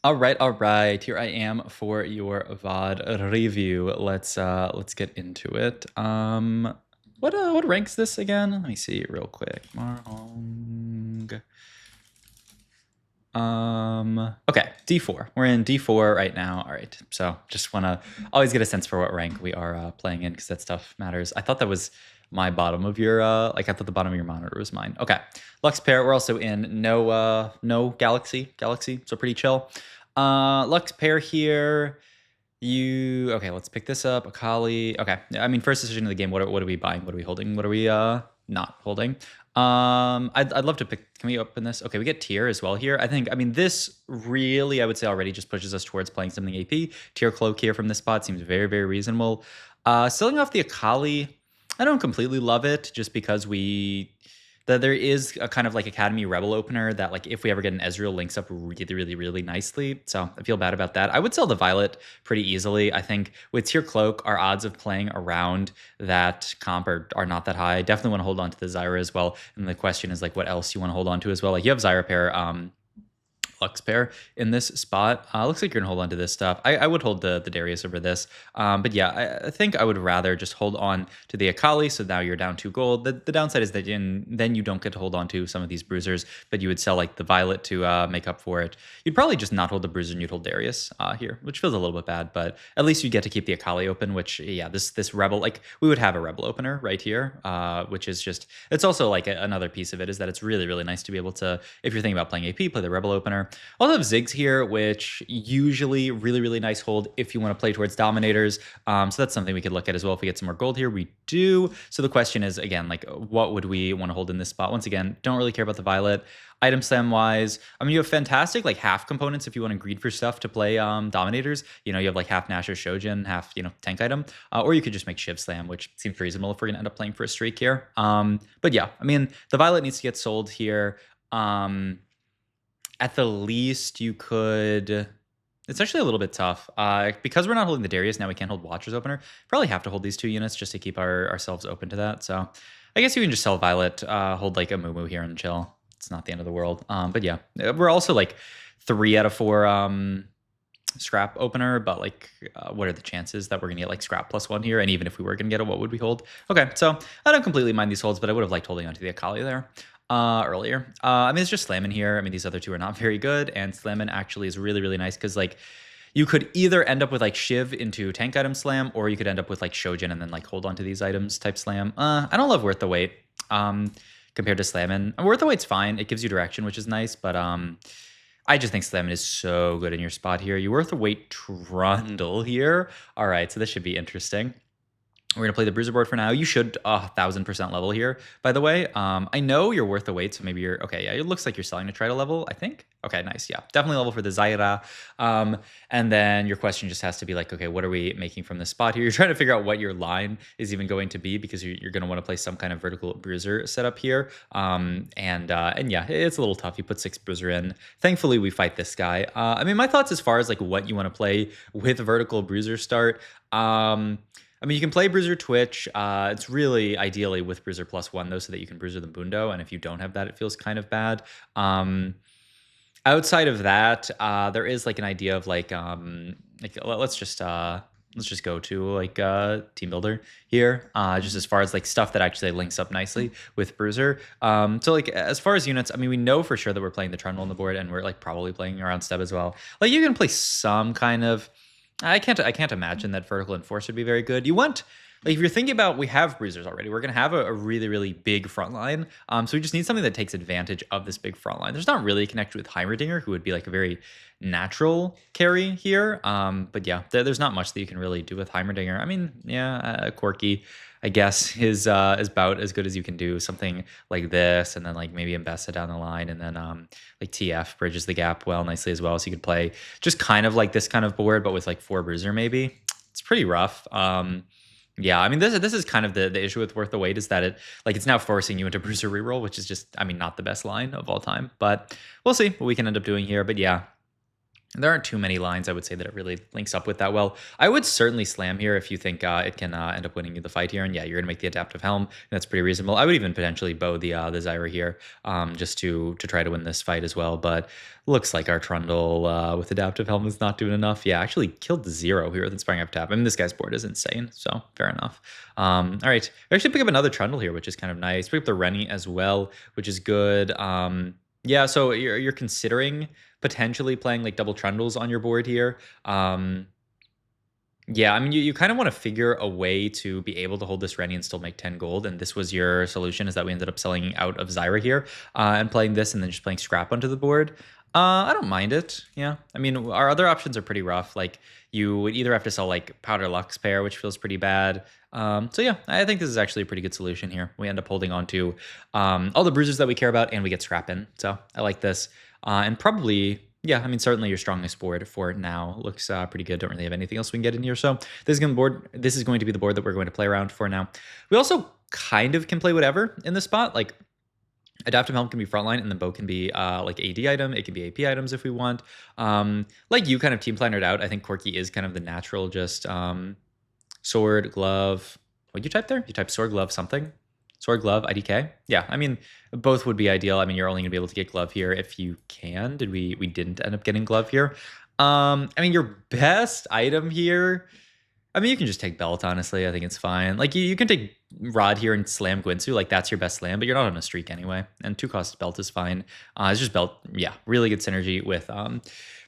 All right. Here I am for your VOD review. Let's get into it. What ranks this again? Let me see real quick. Marhong. Okay, D4. We're in D4 right now. All right. So just want to always get a sense for what rank we are playing in because that stuff matters. I thought that was my bottom of your I thought the bottom of your monitor was mine. Okay. Lux pair. We're also in no Galaxy. So pretty chill. Lux pair here. Okay, let's pick this up. Akali. Okay. I mean, first decision of the game. What are we buying? What are we holding? What are we not holding? I'd love to pick. Can we open this? Okay, we get tier as well here. I mean, this really, I would say already just pushes us towards playing something AP. Tier cloak here from this spot seems very, very reasonable. Selling off the Akali, I don't completely love it just because there is a kind of like Academy Rebel opener that like if we ever get an Ezreal links up really nicely. So I feel bad about that. I would sell the Violet pretty easily. I think with Tier Cloak, our odds of playing around that comp are not that high. Definitely want to hold on to the Zyra as well. And the question is like what else you want to hold on to as well. Like you have Zyra pair, Lux pair in this spot. Looks like you're gonna hold on to this stuff. I would hold the Darius over this. But yeah, I think I would rather just hold on to the Akali. So now you're down 2 gold. The downside is that then you don't get to hold on to some of these bruisers, but you would sell like the Violet to make up for it. You'd probably just not hold the bruiser and you'd hold Darius here, which feels a little bit bad, but at least you get to keep the Akali open, which yeah, this Rebel, like we would have a Rebel opener right here, which is just, it's also like another piece of it is that it's really nice to be able to, if you're thinking about playing AP, play the Rebel opener. Also have Ziggs here, which usually really nice hold if you want to play towards Dominators. So that's something we could look at as well if we get some more gold here. We do. So the question is, again, like what would we want to hold in this spot? Once again, don't really care about the Violet. Item slam wise, I mean, you have fantastic like half components if you want to greed for stuff to play Dominators. You know, you have like half Nash or Shojin, half, tank item. Or you could just make Shiv Slam, which seems reasonable if we're going to end up playing for a streak here. But yeah, I mean, the Violet needs to get sold here. At the least, you could... It's actually a little bit tough. Because we're not holding the Darius, now we can't hold Watcher's Opener. Probably have to hold these 2 units just to keep ourselves open to that. So I guess you can just sell Violet, hold like a Moo here and chill. It's not the end of the world. But yeah, we're also like 3 out of 4 scrap opener, but like what are the chances that we're gonna get like scrap +1 here? And even if we were gonna get it, what would we hold? Okay, so I don't completely mind these holds, but I would have liked holding onto the Akali there earlier. I mean, it's just Slammin here. I mean, these other 2 are not very good, and Slammin actually is really nice because like you could either end up with like Shiv into tank item slam, or you could end up with like Shojin and then like hold on to these items type slam. I don't love Worth the Wait compared to Slammin. Worth the Wait's fine. It gives you direction, which is nice, but I just think Slammin is so good in your spot here. You Worth the Wait Trundle here. All right, so this should be interesting. We're going to play the bruiser board for now. You should 1,000% level here, by the way. I know you're worth the wait, so maybe you're... Okay, yeah, it looks like you're selling to try to level, I think. Okay, nice, yeah. Definitely level for the Zyra. And then your question just has to be like, okay, what are we making from this spot here? You're trying to figure out what your line is even going to be because you're going to want to play some kind of vertical bruiser setup here. And yeah, it's a little tough. You put 6 bruiser in. Thankfully, we fight this guy. I mean, my thoughts as far as like what you want to play with vertical bruiser start... I mean, you can play Bruiser Twitch. It's really ideally with Bruiser +1, though, so that you can Bruiser the Bundo. And if you don't have that, it feels kind of bad. Outside of that, there is like an idea of like let's just go to like Team Builder here, just as far as like stuff that actually links up nicely with Bruiser. So like as far as units, I mean, we know for sure that we're playing the Trundle on the board, and we're like probably playing around Steb as well. Like you can play some kind of... I can't imagine that vertical enforce would be very good. You want, like, if you're thinking about, we have bruisers already. We're going to have a really big front line. So we just need something that takes advantage of this big front line. There's not really a connection with Heimerdinger, who would be like a very natural carry here. But yeah, there's not much that you can really do with Heimerdinger. I mean, yeah, Corky, I guess, is about as good as you can do. Something like this, and then like maybe Mbessa down the line, and then like TF bridges the gap nicely as well. So you could play just kind of like this kind of board, but with like 4 bruiser maybe. It's pretty rough. Yeah, I mean, this is kind of the issue with Worth the Wait, is that it's now forcing you into bruiser reroll, which is just, I mean, not the best line of all time. But we'll see what we can end up doing here. But yeah, There aren't too many lines, I would say, that it really links up with that well. I would certainly slam here if you think it can end up winning you the fight here. And yeah, you're going to make the adaptive helm. And that's pretty reasonable. I would even potentially bow the Zyra here just to try to win this fight as well. But looks like our Trundle with adaptive helm is not doing enough. Yeah, actually killed 0 here with Inspiring Up Tap. I mean, this guy's board is insane. So fair enough. All right. We actually pick up another Trundle here, which is kind of nice. Pick up the Rennie as well, which is good. Yeah, so you're considering potentially playing like double trundles on your board here. Yeah, I mean, you kind of want to figure a way to be able to hold this Rennie and still make 10 gold. And this was your solution, is that we ended up selling out of Zyra here and playing this and then just playing scrap onto the board. I don't mind it. Yeah. I mean, our other options are pretty rough. Like you would either have to sell like Powder Lux pair, which feels pretty bad. So yeah, I think this is actually a pretty good solution here. We end up holding on to all the bruisers that we care about and we get scrap in. So I like this. And probably, yeah, I mean, certainly your strongest board for now looks pretty good. Don't really have anything else we can get in here. So this is going to be the board that we're going to play around for now. We also kind of can play whatever in this spot. Like adaptive helm can be frontline and the bow can be like AD item. It can be AP items if we want. Like you kind of team plannered out. I think Corki is kind of the natural just sword, glove. What'd you type there? You type sword, glove, something. Sword, glove, IDK. Yeah, I mean, both would be ideal. I mean, you're only going to be able to get glove here if you can. We didn't end up getting glove here. I mean, your best item here, I mean, you can just take belt, honestly. I think it's fine. Like, you can take rod here and slam Gwinsu. Like, that's your best slam, but you're not on a streak anyway. And 2-cost belt is fine. It's just belt, yeah, really good synergy with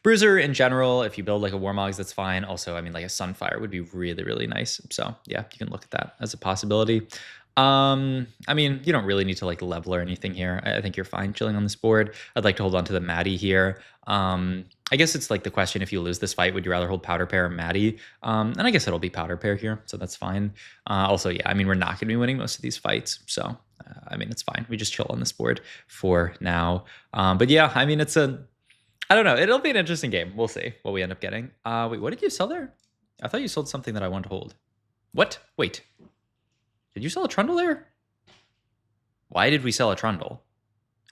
bruiser in general. If you build like a Warmogs, that's fine. Also, I mean, like a Sunfire would be really, really nice. So, yeah, you can look at that as a possibility. I mean, you don't really need to like level or anything here. I think you're fine chilling on this board. I'd like to hold on to the Maddie here. I guess it's like the question, if you lose this fight, would you rather hold Powder Pair or Maddie? And I guess it'll be Powder Pair here, so that's fine. Also, yeah, I mean, we're not going to be winning most of these fights, so I mean, it's fine. We just chill on this board for now. But yeah, I mean, I don't know. It'll be an interesting game. We'll see what we end up getting. Wait, what did you sell there? I thought you sold something that I wanted to hold. What? Wait. Did you sell a Trundle there? Why did we sell a Trundle?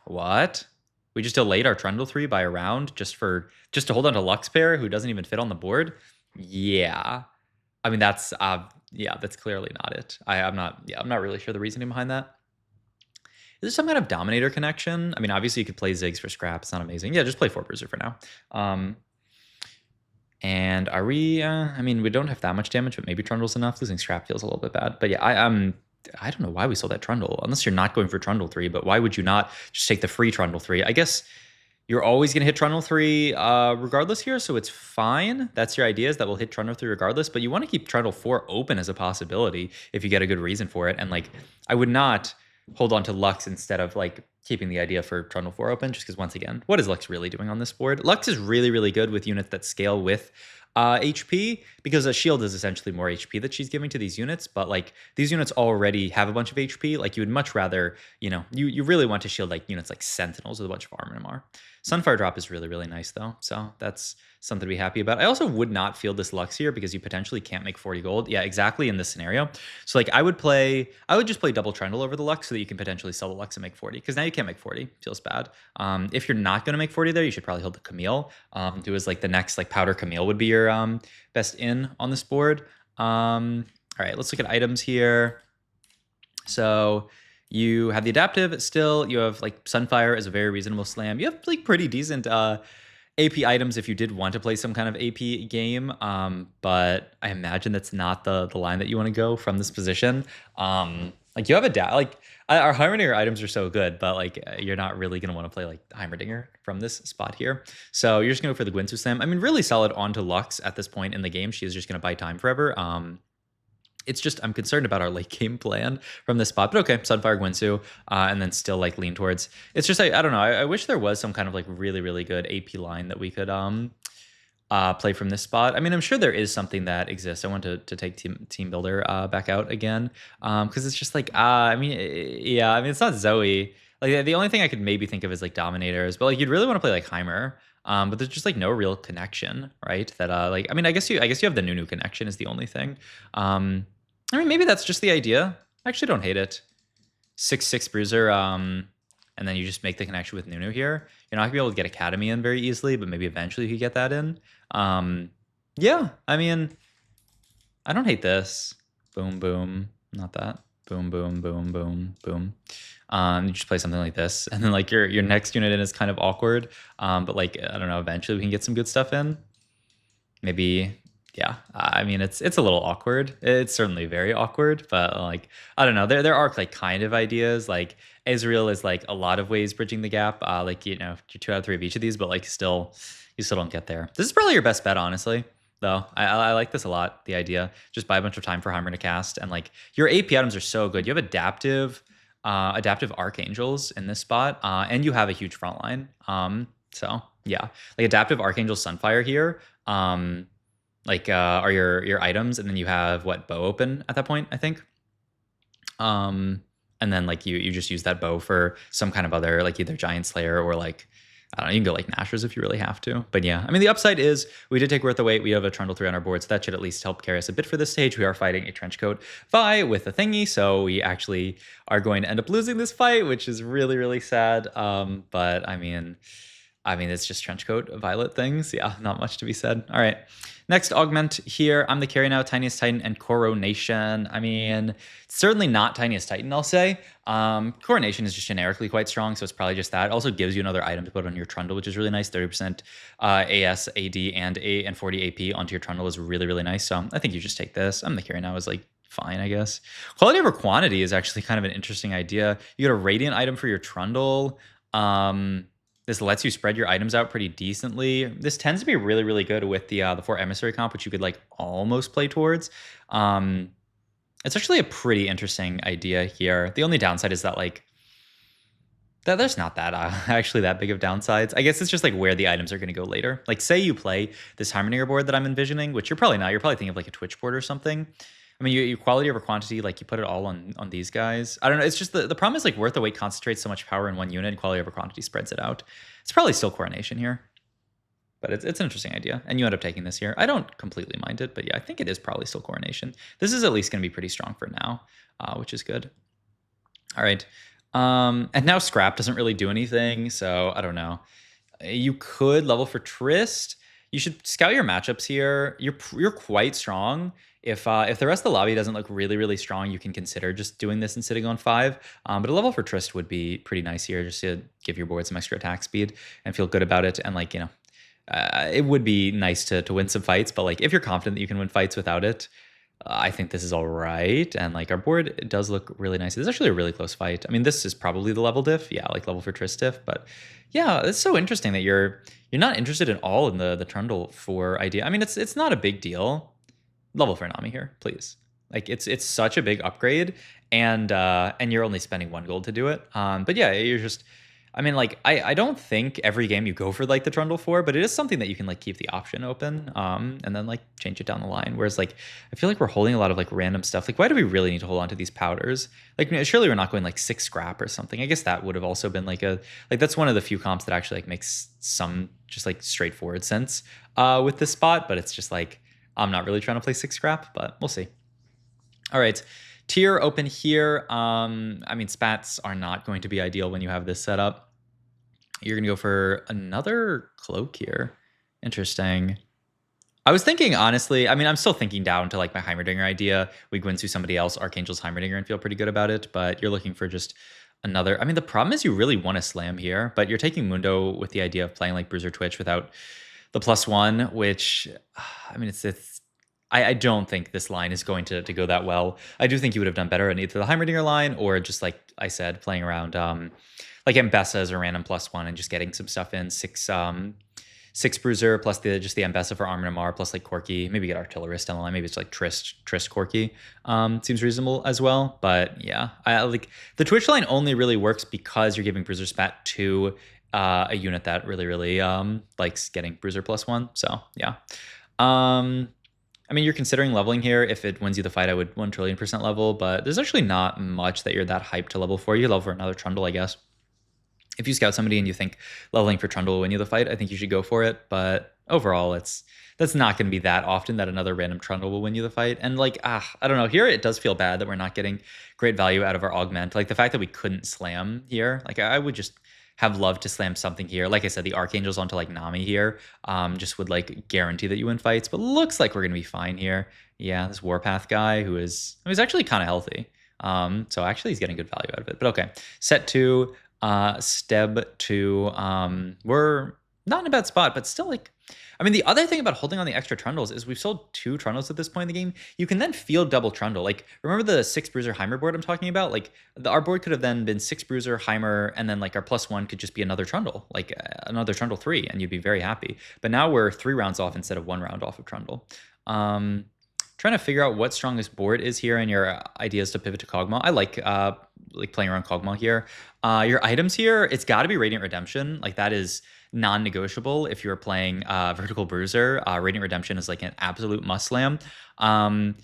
What? We just delayed our Trundle 3 by a round just to hold on to Lux pair who doesn't even fit on the board? Yeah. I mean, that's clearly not it. I'm not really sure the reasoning behind that. Is there some kind of Dominator connection? I mean, obviously you could play Ziggs for scrap. It's not amazing. Yeah, just play 4 Bruiser for now. And are we, I mean, we don't have that much damage, but maybe Trundle's enough. Losing scrap feels a little bit bad. But yeah, I don't know why we sold that Trundle, unless you're not going for Trundle 3, but why would you not just take the free Trundle 3? I guess you're always going to hit Trundle 3 regardless here, so it's fine. That's your idea, is that we'll hit Trundle 3 regardless, but you want to keep Trundle 4 open as a possibility if you get a good reason for it. And like, I would not hold on to Lux instead of like keeping the idea for Trundle 4 open, just because once again, what is Lux really doing on this board? Lux is really, really good with units that scale with HP, because a shield is essentially more HP that she's giving to these units, but like these units already have a bunch of HP. Like you would much rather, you know, you really want to shield like units like Sentinels with a bunch of armor and MR. Sunfire drop is really, really nice though, so that's something to be happy about. I also would not field this Lux here because you potentially can't make 40 gold. Yeah, exactly, in this scenario. So like I would just play double Trundle over the Lux so that you can potentially sell the Lux and make 40, because now you can't make 40. Feels bad. If you're not going to make 40 there, you should probably hold the Camille. Do as like the next like Powder Camille would be your best in on this board. All right, let's look at items here. So you have the adaptive still. You have like Sunfire as a very reasonable slam. You have like pretty decent AP items if you did want to play some kind of AP game, but I imagine that's not the line that you want to go from this position. Like you have our Heimerdinger items are so good, but like you're not really going to want to play like Heimerdinger from this spot here. So you're just going to go for the Gwinsu Slam. I mean, really solid onto Lux at this point in the game. She is just going to buy time forever. It's just, I'm concerned about our late game plan from this spot, but okay, Sunfire, Gwinsu, and then still like lean towards, it's just, I don't know, I wish there was some kind of like really, really good AP line that we could play from this spot. I mean, I'm sure there is something that exists. I want to take Team Builder back out again, because it's just like, I mean, yeah, I mean, it's not Zoe. Like the only thing I could maybe think of is like Dominators, but like you'd really want to play like Heimer. But there's just like no real connection, right? That like, I mean, I guess you have the Nunu connection is the only thing. I mean, maybe that's just the idea. I actually don't hate it. 6/6 Bruiser. and then you just make the connection with Nunu here. You're not gonna be able to get Academy in very easily, but maybe eventually you could get that in. Yeah, I mean, I don't hate this. Boom, boom. Not that. Boom, boom, boom, boom, boom. You just play something like this, and then like your next unit in is kind of awkward. But like I don't know, eventually we can get some good stuff in. Maybe, yeah. I mean, it's a little awkward. It's certainly very awkward, but like I don't know. There are like kind of ideas. Like Israel is like a lot of ways bridging the gap. Like you know, you're 2 out of 3 of each of these, but like still, you still don't get there. This is probably your best bet, honestly. Though I like this a lot. The idea, just buy a bunch of time for Heimer to cast, and like your AP items are so good. You have adaptive archangels in this spot, and you have a huge front line. So yeah, like adaptive archangel sunfire here. Are your items, and then you have what, bow open at that point, I think. And then like you just use that bow for some kind of other like either giant slayer or like I don't know, you can go like Nashers if you really have to. But yeah, I mean, the upside is we did take Worth the Wait. We have a Trundle 3 on our board, so that should at least help carry us a bit for this stage. We are fighting a Trenchcoat Vi with a thingy, so we actually are going to end up losing this fight, which is really, really sad. But I mean, it's just Trenchcoat Violet things. Yeah, not much to be said. All right. Next augment here. I'm the carry now, Tiniest Titan and Coronation. I mean, certainly not Tiniest Titan, I'll say. Coronation is just generically quite strong, so it's probably just that. It also gives you another item to put on your Trundle, which is really nice. 30% AS, AD, and 40 AP onto your Trundle is really, really nice. So I think you just take this. I'm the carry now is like fine, I guess. Quality over quantity is actually kind of an interesting idea. You get a Radiant item for your Trundle. This lets you spread your items out pretty decently. This tends to be really, really good with the 4 Emissary comp, which you could like almost play towards. It's actually a pretty interesting idea here. The only downside is that like there's not that actually that big of downsides. I guess it's just like where the items are going to go later. Like say you play this Harmonier board that I'm envisioning, which you're probably not. You're probably thinking of like a Twitch board or something. I mean, you quality over quantity, like you put it all on these guys. I don't know. It's just the problem is like Worth the Wait concentrates so much power in one unit, and quality over quantity spreads it out. It's probably still Coronation here, but it's an interesting idea. And you end up taking this here. I don't completely mind it, but yeah, I think it is probably still Coronation. This is at least going to be pretty strong for now, which is good. All right. And now Scrap doesn't really do anything, so I don't know. You could level for Trist. You should scout your matchups here. You're quite strong. If the rest of the lobby doesn't look really, really strong, you can consider just doing this and sitting on 5. But a level for Trist would be pretty nice here, just to give your board some extra attack speed and feel good about it. And like, you know, it would be nice to win some fights, but like if you're confident that you can win fights without it, I think this is all right. And like our board does look really nice. It's actually a really close fight. I mean, this is probably the level diff. Yeah, like level for Trist diff. But yeah, it's so interesting that you're not interested at all in the Trundle 4 idea. I mean, it's not a big deal. Level for Nami here, please. Like it's such a big upgrade, and you're only spending 1 gold to do it. But yeah, you're just. I mean, like I don't think every game you go for like the Trundle 4, but it is something that you can like keep the option open, and then like change it down the line. Whereas like I feel like we're holding a lot of like random stuff. Like why do we really need to hold on to these powders? Like surely we're not going like 6 scrap or something. I guess that would have also been like that's one of the few comps that actually like makes some just like straightforward sense with this spot. But it's just like. I'm not really trying to play 6 scrap, but we'll see. All right, tier open here. I mean, spats are not going to be ideal when you have this set up. You're going to go for another cloak here. Interesting. I was thinking, honestly, I mean, I'm still thinking down to like my Heimerdinger idea. We go into somebody else, Archangel's Heimerdinger, and feel pretty good about it, but you're looking for just another. I mean, the problem is you really want to slam here, but you're taking Mundo with the idea of playing like Bruiser Twitch without the +1, which, I mean, I don't think this line is going to go that well. I do think you would have done better on either the Heimerdinger line or just, like I said, playing around like Mbessa as a random +1 and just getting some stuff in. 6 Bruiser plus just the Mbessa for Armor Namar plus like Corki. Maybe get Artillerist down the line. Maybe it's like Trist Corki. Seems reasonable as well. But yeah, I like the Twitch line only really works because you're giving Bruiser Spat to a unit that really likes getting Bruiser +1. So yeah. I mean, you're considering leveling here. If it wins you the fight, I would 1 trillion% level, but there's actually not much that you're that hyped to level for. You level for another Trundle, I guess. If you scout somebody and you think leveling for Trundle will win you the fight, I think you should go for it. But overall, that's not going to be that often that another random Trundle will win you the fight. And like, I don't know. Here it does feel bad that we're not getting great value out of our augment. Like the fact that we couldn't slam here. Like I would just have loved to slam something here. Like I said, the Archangels onto like Nami here just would like guarantee that you win fights. But looks like we're going to be fine here. Yeah, this Warpath guy who is, I mean, he's actually kind of healthy. So actually he's getting good value out of it. But okay, set 2, step 2. We're not in a bad spot, but still like, I mean, the other thing about holding on the extra Trundles is we've sold 2 Trundles at this point in the game. You can then field double Trundle. Like, remember the 6 Bruiser Heimer board I'm talking about? Like, our board could have then been 6 Bruiser, Heimer, and then like our +1 could just be another Trundle, like another Trundle 3, and you'd be very happy. But now we're 3 rounds off instead of 1 round off of Trundle. Trying to figure out what strongest board is here and your ideas to pivot to Kog'Maw. I like playing around Kog'Maw here. Your items here, it's got to be Radiant Redemption. Like that is non-negotiable if you're playing Vertical Bruiser. Radiant Redemption is like an absolute must slam. And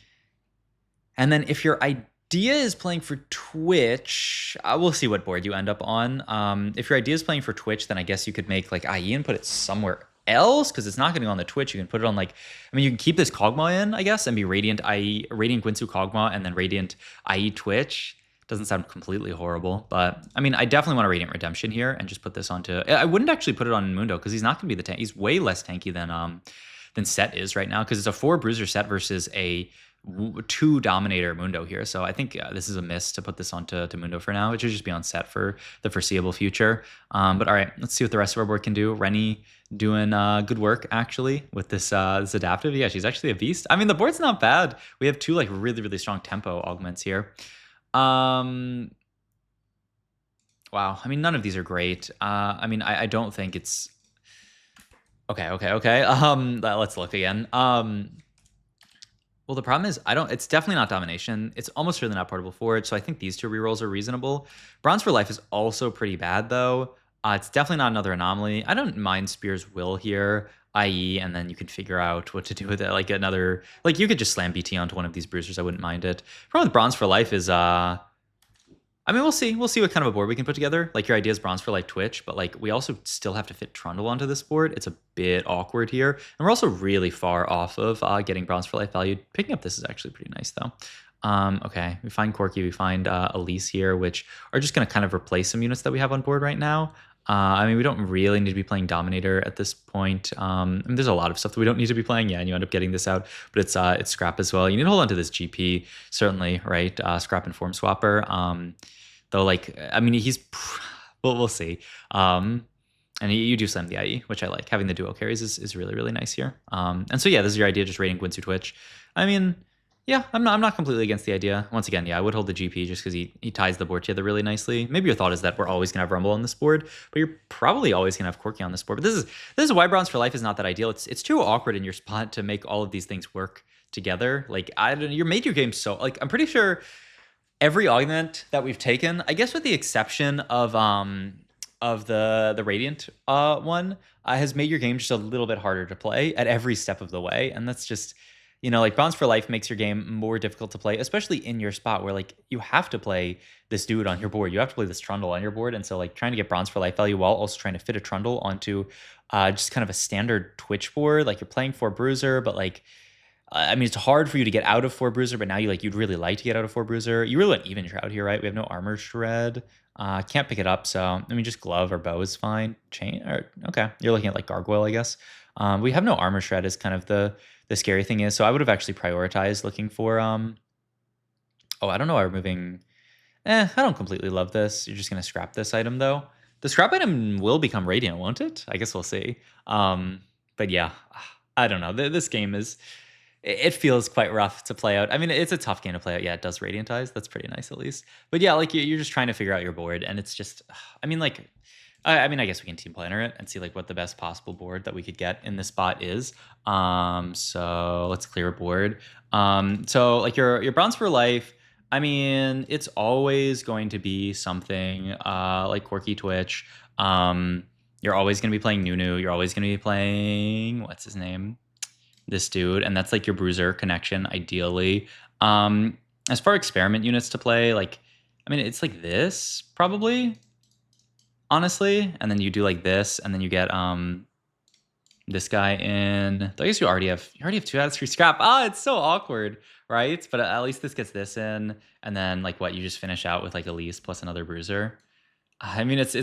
then if your idea is playing for Twitch, we'll see what board you end up on. If your idea is playing for Twitch, then I guess you could make like IE and put it somewhere else because it's not going to go on the Twitch. You can put it on like, I mean, you can keep this Kog'Maw in, I guess, and be Radiant IE, Radiant Guinsoo Kog'Maw, and then Radiant IE Twitch. Doesn't sound completely horrible, but I mean, I definitely want a Radiant Redemption here and just put this onto. I wouldn't actually put it on Mundo because he's not going to be the tank. He's way less tanky than Set is right now because it's a 4 Bruiser Set versus a 2 Dominator Mundo here. So I think this is a miss to put this onto Mundo for now. It should just be on Set for the foreseeable future. But all right, let's see what the rest of our board can do. Rennie doing good work actually with this this adaptive. Yeah, she's actually a beast. I mean, the board's not bad. We have 2 like really, really strong tempo augments here. Wow. I mean, none of these are great. I mean, I don't think it's okay. Let's look again. Well, the problem is it's definitely not domination. It's almost certainly not portable forward. So I think these 2 rerolls are reasonable. Bronze for Life is also pretty bad though. It's definitely not another anomaly. I don't mind Spear's Will here, IE, and then you can figure out what to do with it. Like another, like you could just slam BT onto one of these bruisers. I wouldn't mind it. Problem with Bronze for Life is, I mean, we'll see. We'll see what kind of a board we can put together. Like your idea is Bronze for Life Twitch, but like we also still have to fit Trundle onto this board. It's a bit awkward here. And we're also really far off of getting Bronze for Life valued. Picking up this is actually pretty nice though. Okay, we find Corki, we find Elise here, which are just going to kind of replace some units that we have on board right now. I mean, we don't really need to be playing Dominator at this point. I mean, there's a lot of stuff that we don't need to be playing. Yeah, and you end up getting this out, but it's Scrap as well. You need to hold on to this GP, certainly, right? Scrap and Form Swapper. Though, like, I mean, we'll see. And you do slam the IE, which I like. Having the duo carries is really, really nice here. And so, yeah, this is your idea, just rating Guinsoo Twitch. I mean, yeah, I'm not completely against the idea. Once again, yeah, I would hold the GP just because he ties the board together really nicely. Maybe your thought is that we're always gonna have Rumble on this board, but you're probably always gonna have Corki on this board. But this is why Bronze for Life is not that ideal. It's too awkward in your spot to make all of these things work together. Like you made your game so like I'm pretty sure every augment that we've taken, I guess with the exception of the Radiant one, has made your game just a little bit harder to play at every step of the way, and that's just. You know, like Bronze for Life makes your game more difficult to play, especially in your spot where like you have to play this dude on your board. You have to play this Trundle on your board. And so like trying to get Bronze for Life value while also trying to fit a Trundle onto just kind of a standard Twitch board. Like you're playing 4 Bruiser, but like, I mean, it's hard for you to get out of 4 Bruiser, but now you'd really like to get out of 4 Bruiser. You really want Even Shroud here, right? We have no Armor Shred. Can't pick it up. So, I mean, just Glove or Bow is fine. Chain, or okay. You're looking at like Gargoyle, I guess. We have no Armor Shred is kind of the scary thing is. So I would have actually prioritized looking for, oh, I don't know why we're moving. I don't completely love this. You're just going to scrap this item though. The scrap item will become Radiant, won't it? I guess we'll see. But yeah, I don't know. This game it feels quite rough to play out. I mean, it's a tough game to play out. Yeah, it does Radiantize. That's pretty nice at least. But yeah, like you're just trying to figure out your board and it's just, I mean, like, I mean, I guess we can team planner it and see like what the best possible board that we could get in this spot is. So let's clear a board. So like your Bronze for Life, I mean, it's always going to be something like Corki Twitch. You're always going to be playing Nunu. You're always going to be playing, what's his name? This dude. And that's like your Bruiser connection, ideally. As far as experiment units to play, like, I mean, it's like this probably. Honestly, and then you do like this, and then you get this guy in. I guess you already have 2 out of 3 scrap. It's so awkward, right? But at least this gets this in, and then like what you just finish out with like Elise plus another bruiser. I mean, it's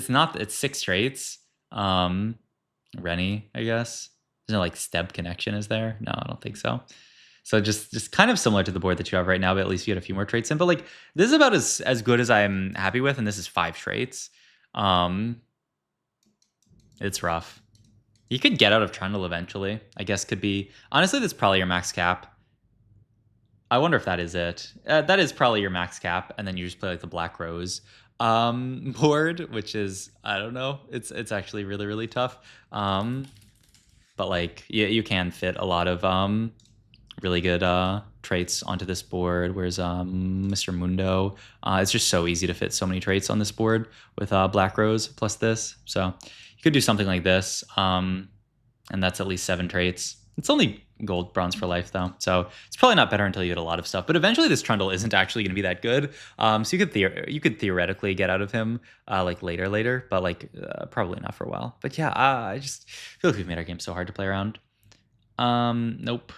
6 traits. Rennie, I guess. There's no like step connection, is there? No, I don't think so. So just kind of similar to the board that you have right now, but at least you had a few more traits in. But like this is about as good as I'm happy with, and this is 5 traits. It's rough. You could get out of Trundle eventually. I guess could be. Honestly, that's probably your max cap. I wonder if that is it. That is probably your max cap, and then you just play like the Black Rose board, which is, I don't know. It's actually really, really tough. But like you can fit a lot of really good traits onto this board. Whereas Mr. Mundo, it's just so easy to fit so many traits on this board with Black Rose plus this. So you could do something like this, and that's at least 7 traits. It's only gold bronze for life though, so it's probably not better until you get a lot of stuff. But eventually, this Trundle isn't actually going to be that good. So you could theoretically get out of him like later, but like probably not for a while. But yeah, I just feel like we've made our game so hard to play around. Nope.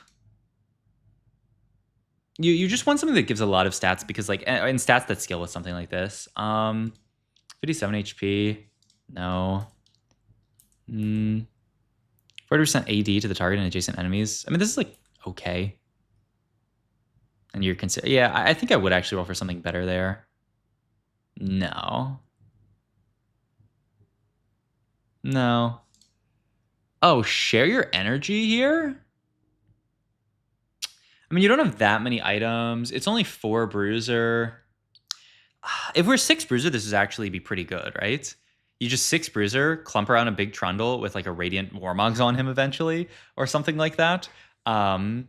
You just want something that gives a lot of stats, because like in stats that scale with something like this. 57 HP. No. 40% AD to the target and adjacent enemies. I mean, this is like okay. And you're yeah, I think I would actually roll for something better there. No. No. Oh, share your energy here? I mean, you don't have that many items. It's only 4 bruiser. If we're 6 bruiser, this would actually be pretty good, right? You just 6 bruiser, clump around a big Trundle with like a Radiant Warmogs on him eventually, or something like that. And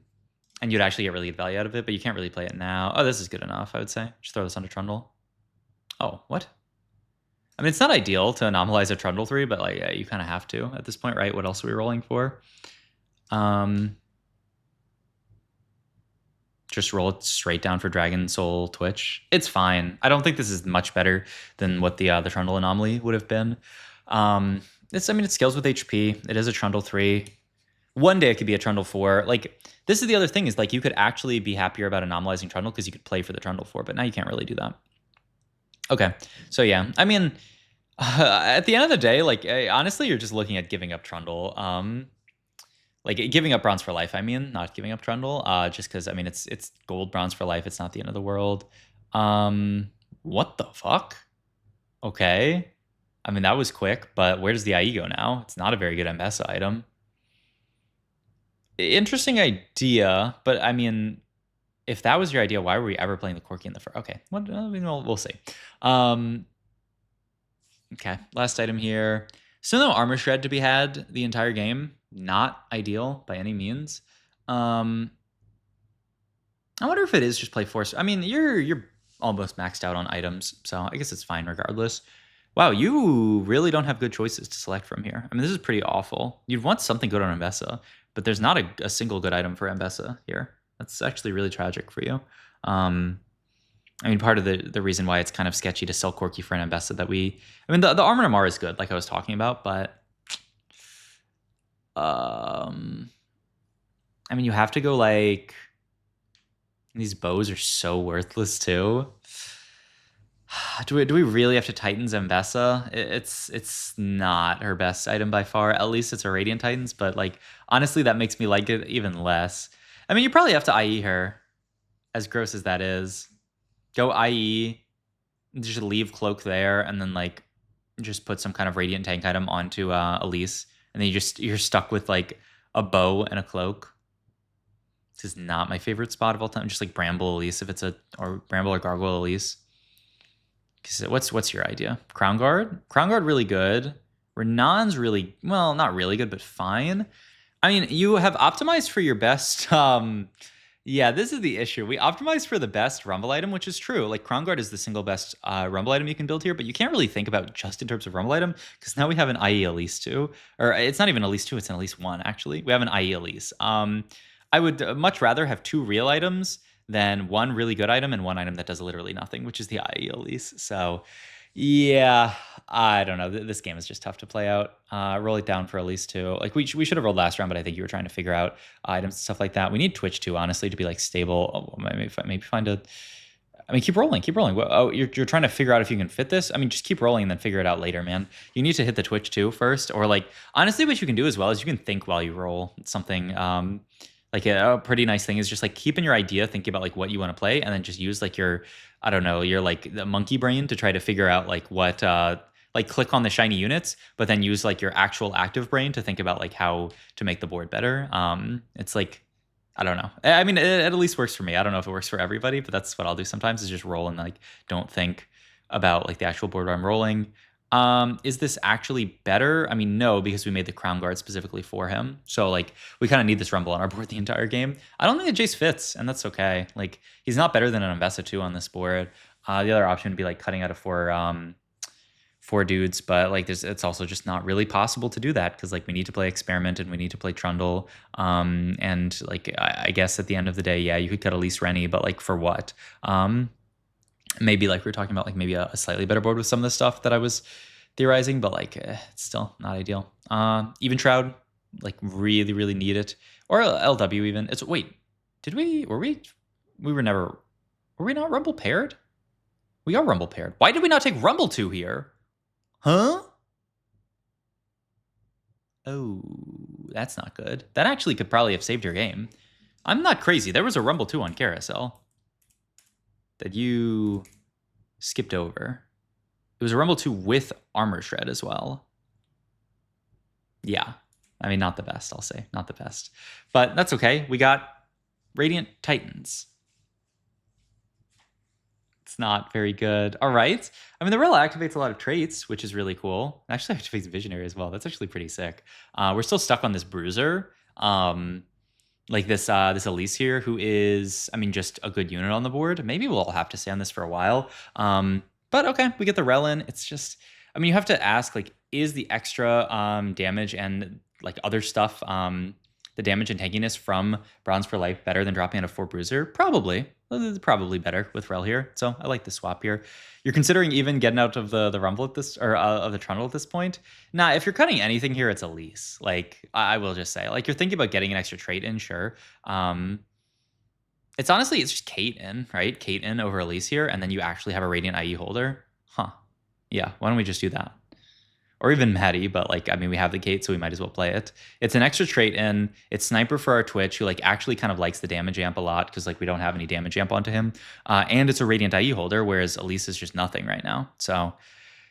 you'd actually get really good value out of it, but you can't really play it now. Oh, this is good enough, I would say. Just throw this onto Trundle. Oh, what? I mean, it's not ideal to anomalize a Trundle 3, but like, yeah, you kind of have to at this point, right? What else are we rolling for? Just roll it straight down for Dragon Soul Twitch. It's fine. I don't think this is much better than what the Trundle anomaly would have been. It scales with HP. It is a Trundle 3. One day it could be a Trundle 4. Like, this is the other thing, is like you could actually be happier about anomalizing Trundle because you could play for the Trundle 4, but now you can't really do that. Okay, so yeah, I mean, at the end of the day, like honestly, you're just looking at giving up Trundle. Like giving up bronze for life, I mean, not giving up Trundle, just because, I mean, it's gold bronze for life. It's not the end of the world. What the fuck? Okay. I mean, that was quick, but where does the IE go now? It's not a very good M-Pesa item. Interesting idea, but I mean, if that was your idea, why were we ever playing the Corki in the first? Okay, I mean, we'll see. Okay, last item here. Still no armor shred to be had the entire game. Not ideal by any means. I wonder if it is just play force. I mean, you're almost maxed out on items, so I guess it's fine regardless. Wow, you really don't have good choices to select from here. I mean, this is pretty awful. You'd want something good on Mbessa, but there's not a single good item for Mbessa here. That's actually really tragic for you. I mean, part of the reason why it's kind of sketchy to sell Corki for an Mbessa that I mean, the Armor Namar is good, like I was talking about, but I mean, you have to go like, these bows are so worthless too. Do we really have to Titans Mbessa? It's not her best item by far. At least it's a Radiant Titans, but like honestly, that makes me like it even less. I mean, you probably have to IE her, as gross as that is. Go IE, just leave Cloak there, and then like just put some kind of Radiant tank item onto Elise, and then you're stuck with like a bow and a cloak. This is not my favorite spot of all time. Just like Bramble Elise, or Bramble or Gargoyle Elise. What's your idea? Crown Guard? Crown Guard really good. Renan's really, well, not really good, but fine. I mean, you have optimized for your best. Yeah, this is the issue. We optimized for the best Rumble item, which is true. Like, Crown Guard is the single best Rumble item you can build here, but you can't really think about just in terms of Rumble item, because now we have an IE Elise 2. Or it's not even Elise 2, it's an Elise 1, actually. We have an IE Elise. I would much rather have 2 real items than 1 really good item and 1 item that does literally nothing, which is the IE Elise. So, Yeah, I don't know. This game is just tough to play out. Roll it down for at least two. Like we should have rolled last round, but I think you were trying to figure out items and stuff like that. We need Twitch too, honestly, to be like stable. Oh, maybe find a. I mean, keep rolling, keep rolling. Oh, you're trying to figure out if you can fit this. I mean, just keep rolling and then figure it out later, man. You need to hit the Twitch too first, or like honestly, what you can do as well is you can think while you roll something. Like a pretty nice thing is just like keeping your idea, thinking about like what you want to play, and then just use like your, I don't know, your like the monkey brain to try to figure out like what like click on the shiny units, but then use like your actual active brain to think about like how to make the board better. It's like I don't know. I mean, it at least works for me. I don't know if it works for everybody, but that's what I'll do sometimes is just roll and like don't think about like the actual board where I'm rolling. Is this actually better? I mean, no, because we made the crown guard specifically for him. So like we kind of need this rumble on our board the entire game. I don't think the Jace fits, and that's okay. Like he's not better than an Investa 2 on this board. The other option would be like cutting out of four dudes, but like it's also just not really possible to do that because like we need to play Experiment and we need to play Trundle. And like I guess at the end of the day, yeah, you could cut Elise Rennie, but like for what? Maybe like we were talking about like maybe a slightly better board with some of the stuff that I was theorizing, but like it's still not ideal. Even Shroud, like really need it, or LW even. It's wait, we were never, were we not Rumble paired? We are Rumble paired. Why did we not take Rumble 2 here? Huh? Oh, that's not good. That actually could probably have saved your game. I'm not crazy. There was a Rumble 2 on Carousel that you skipped over. It was a Rumble 2 with Armor Shred as well. Yeah. I mean, not the best, I'll say. Not the best. But that's okay. We got Radiant Titans. It's not very good. All right. I mean, the Rilla activates a lot of traits, which is really cool. It actually activates Visionary as well. That's actually pretty sick. We're still stuck on this Bruiser. Like this Elise here, who is, I mean, just a good unit on the board. Maybe we'll have to stay on this for a while. But okay, we get the Relin. It's just, I mean, you have to ask, like, is the extra damage and like other stuff, the damage and tankiness from Bronze for Life better than dropping out a 4 Bruiser? Probably. Probably better with Rel here. So I like the swap here. You're considering even getting out of the Rumble at this, or of the Trundle at this point? Nah, if you're cutting anything here, it's Elise. Like, I will just say, like, you're thinking about getting an extra trait in, sure. It's honestly, it's just Kate in, right? Kate in over Elise here, and then you actually have a Radiant IE holder. Huh. Yeah, why don't we just do that? Or even Maddie, but like, I mean, we have the Kate, so we might as well play it. It's an extra trait in. It's Sniper for our Twitch, who like actually kind of likes the damage amp a lot because like we don't have any damage amp onto him. And it's a Radiant IE holder, whereas Elise is just nothing right now. So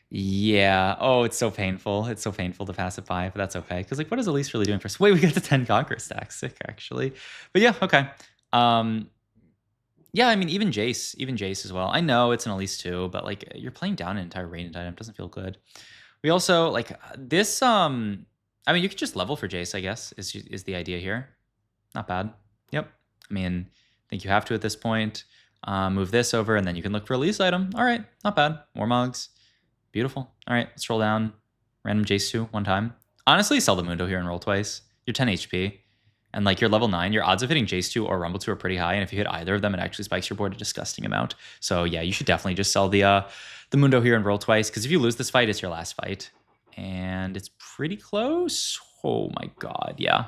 yeah. Oh, it's so painful. It's so painful to pacify, but that's okay. Because like, what is Elise really doing for us? Wait, we got the 10 Conquer stack. Sick, actually. But yeah, okay. Yeah, I mean, even Jace as well. I know it's an Elise too, but like you're playing down an entire Radiant item. It doesn't feel good. We also like this. I mean, you could just level for Jace, I guess, is the idea here. Not bad. Yep. I mean, I think you have to at this point. Move this over, and then you can look for a Elise item. All right, not bad. More Mugs. Beautiful. All right, let's roll down. Random Jace 2 one time. Honestly, sell the Mundo here and roll twice. You're 10 HP. And like you're level 9, your odds of hitting Jace 2 or Rumble 2 are pretty high. And if you hit either of them, it actually spikes your board a disgusting amount. So yeah, you should definitely just sell the Mundo here and roll twice. Because if you lose this fight, it's your last fight. And it's pretty close. Oh my god, yeah.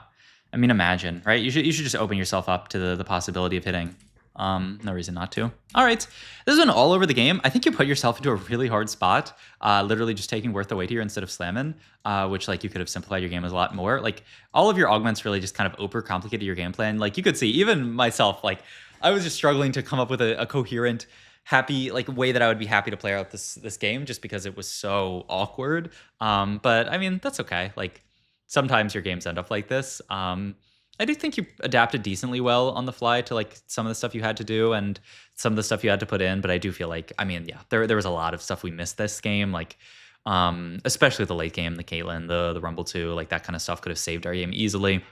I mean, imagine, right? You should just open yourself up to the possibility of hitting. No reason not to. All right, this has been all over the game. I think you put yourself into a really hard spot, literally just taking Worth the Wait here instead of slamming, which like you could have simplified your game a lot more. Like all of your augments really just kind of overcomplicated your game plan. Like you could see, even myself, like I was just struggling to come up with a coherent, happy like way that I would be happy to play out this game, just because it was so awkward. But I mean, that's okay. Like sometimes your games end up like this. I do think you adapted decently well on the fly to like some of the stuff you had to do and some of the stuff you had to put in. But I do feel like, I mean, yeah, there was a lot of stuff we missed this game, like especially the late game, the Caitlyn, the Rumble 2, like that kind of stuff could have saved our game easily.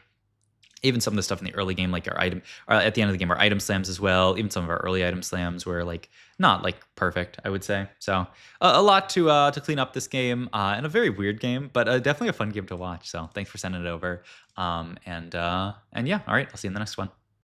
Even some of the stuff in the early game, like our item, or at the end of the game, our item slams as well. Even some of our early item slams were like not like perfect, I would say. So a lot to clean up this game, and a very weird game, but definitely a fun game to watch. So thanks for sending it over. And yeah, all right, I'll see you in the next one.